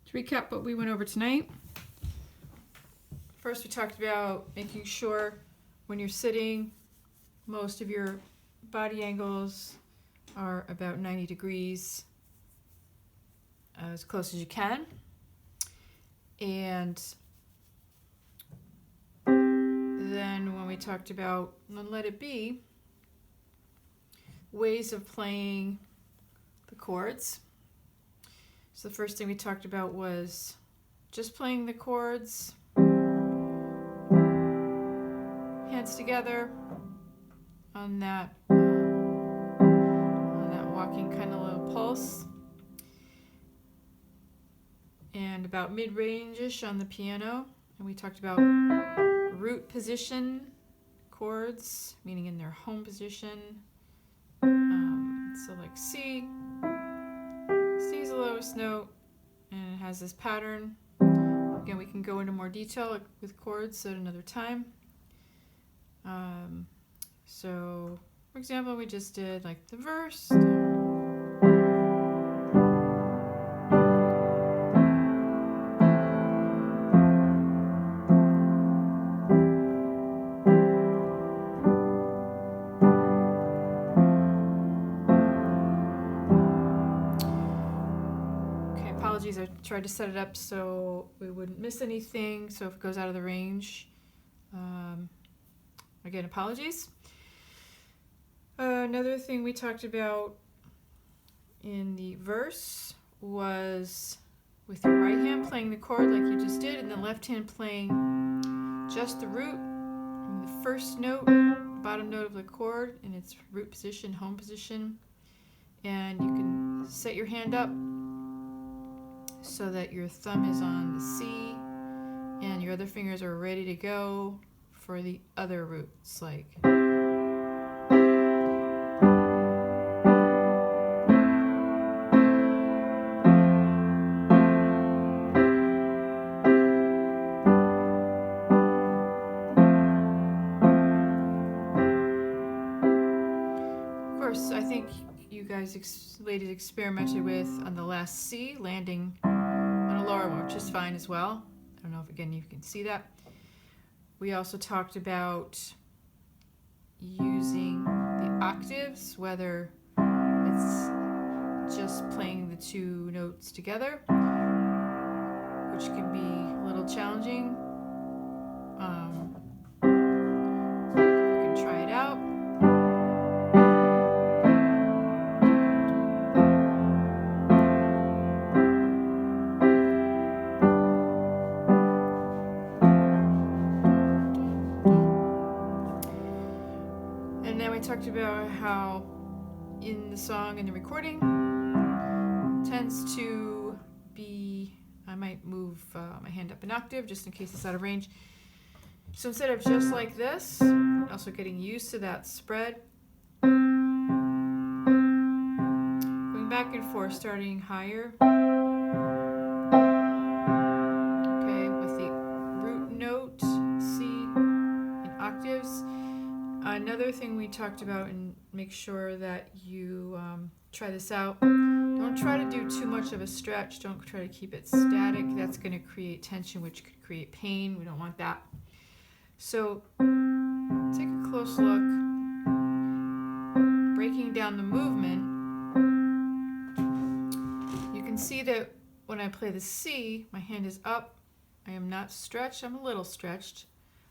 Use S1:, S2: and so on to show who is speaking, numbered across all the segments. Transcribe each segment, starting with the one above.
S1: To recap what we went over tonight, first we talked about making sure when you're sitting, most of your body angles are about 90 degrees, as close as you can. And then when we talked about Let It Be, ways of playing the chords. So the first thing we talked about was just playing the chords, hands together on that walking kind of little pulse, and about mid-range-ish on the piano. And we talked about root position chords, meaning in their home position. So like C. C's the lowest note, and it has this pattern. Again, we can go into more detail with chords at another time. So, for example, we just did like the verse. I tried to set it up so we wouldn't miss anything, so if it goes out of the range, again, apologies. Another thing we talked about in the verse was with your right hand playing the chord like you just did, and the left hand playing just the root, the first note, bottom note of the chord in its root position, home position, and you can set your hand up so that your thumb is on the C and your other fingers are ready to go for the other roots, like of course, I think you guys ladies experimented with on the last C, landing on a lower one, which is fine as well. I don't know if again you can see that. We also talked about using the octaves, whether it's just playing the two notes together, which can be a little challenging. You can try it out. Talked about how in the song and the recording tends to be, I might move my hand up an octave just in case it's out of range. So instead of just like this, also getting used to that spread, going back and forth, starting higher, okay, with the root note C in octaves. Another thing we talked about, and make sure that you try this out. Don't try to do too much of a stretch. Don't try to keep it static. That's going to create tension, which could create pain. We don't want that. So take a close look. Breaking down the movement, you can see that when I play the C, my hand is up. I am not stretched. I'm a little stretched,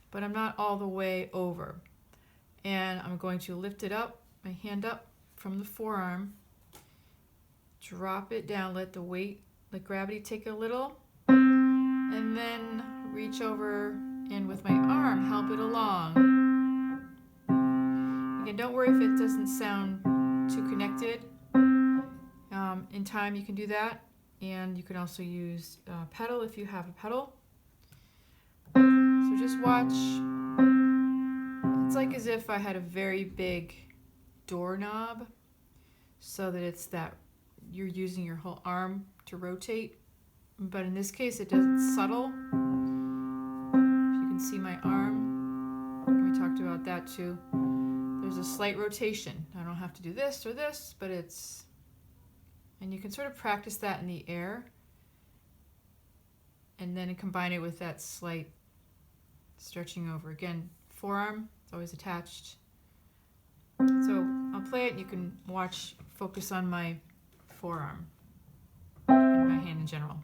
S1: but I'm not all the way over. And I'm going to lift it up, my hand up from the forearm, drop it down, let the weight, let gravity take a little, and then reach over and with my arm help it along. Again, don't worry if it doesn't sound too connected. In time you can do that, and you can also use a pedal if you have a pedal. So just watch. It's like as if I had a very big doorknob, so that it's that you're using your whole arm to rotate. But in this case, it's subtle. If you can see my arm, we talked about that too. There's a slight rotation. I don't have to do this or this, but it's, and you can sort of practice that in the air. and then combine it with that slight stretching over. Again, forearm, it's always attached. So I'll play it and you can watch, focus on my forearm and my hand in general.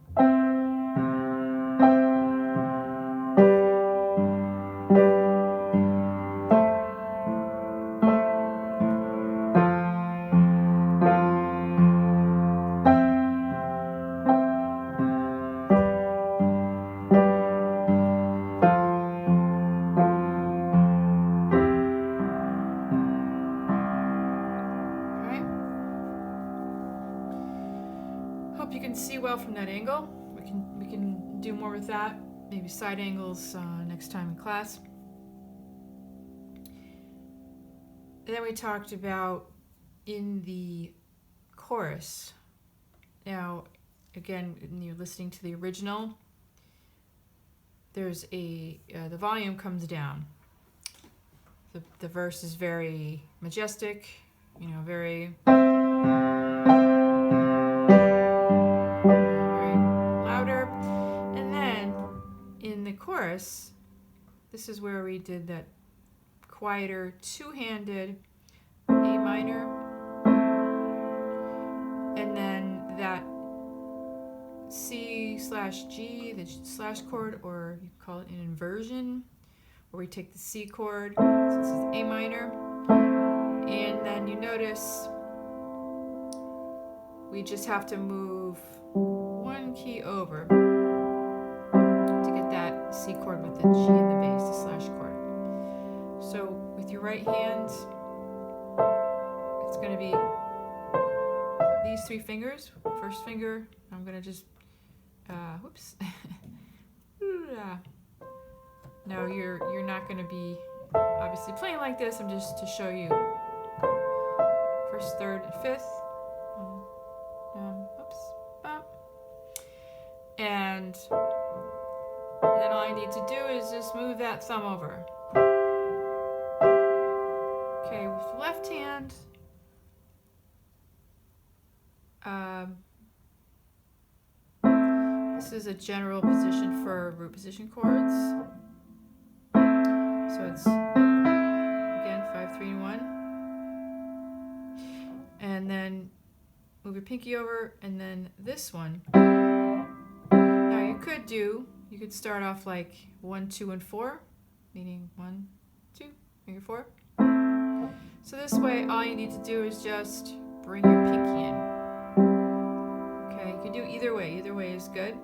S1: Hope you can see well from that angle. We can do more with that, maybe side angles next time in class. And then we talked about in the chorus. Now, again, when you're listening to the original, there's the volume comes down. The verse is very majestic, very louder. And then in the chorus, this is where we did that quieter two-handed A minor, and then that C/G, the slash chord, or you call it an inversion, where we take the C chord, so this is A minor, and then you notice we just have to move one key over to get that C chord with the G in the bass, the slash chord. So with your right hand, it's going to be these three fingers. First finger, I'm going to just, whoops. No, you're not going to be obviously playing like this. I'm just to show you. First, third, and fifth. Oops. Bump. And then all I need to do is just move that thumb over. Okay, with the left hand, this is a general position for root position chords. So it's, again, 5, 3, and 1. And then move your pinky over, and then this one. Now you could start off like 1, 2, and 4, meaning 1, 2, finger 4. So this way, all you need to do is just bring your pinky in. Okay, you can do either way. Either way is good.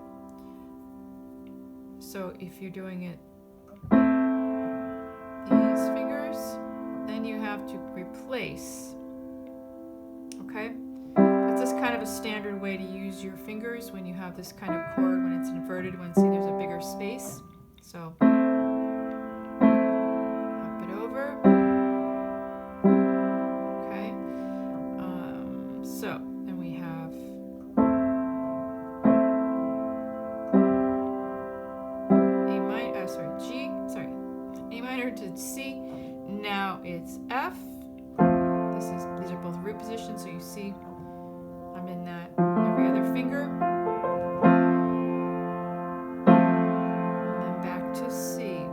S1: So if you're doing it these fingers, then you have to replace. Okay? That's just kind of a standard way to use your fingers when you have this kind of chord, when it's inverted, when see there's a bigger space. So up it over. Okay. So then we have A minor to C. Now it's F. These are both root positions, so you see I'm in that every other finger. And then back to C.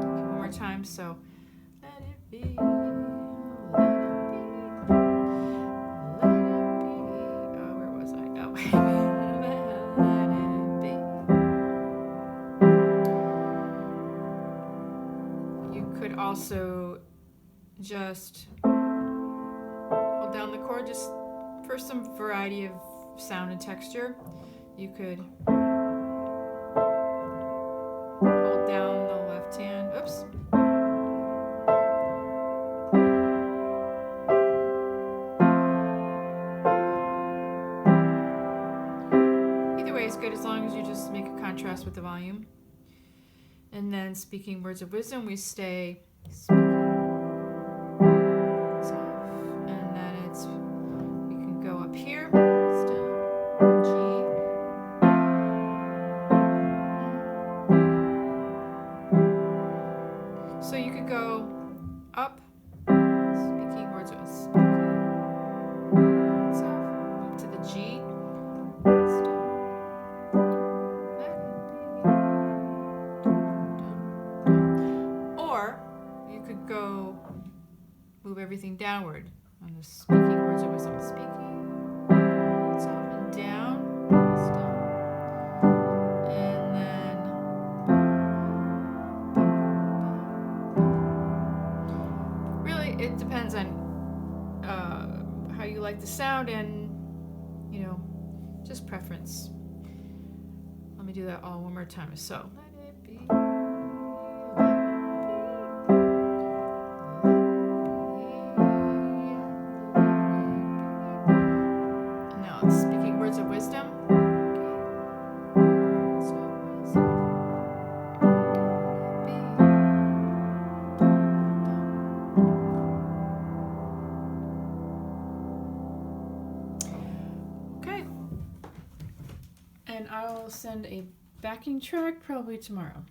S1: Okay, one more time, so let it be, let it be, let it be. Oh, where was I? Oh, let it be. You could also just hold down the chord just for some variety of sound and texture. You could hold down the left hand. Oops. Either way is good as long as you just make a contrast with the volume. And then speaking words of wisdom, we stay speaking. And then we can go up here, still G. So you could go up, speaking words of move to the G, still everything downward. On the speaking words of wisdom. Speaking words up and down. Stop. And then really it depends on how you like the sound and, you know, just preference. Let me do that all one more time. So let it be. Now it's speaking words of wisdom. Okay. And I'll send a backing track probably tomorrow.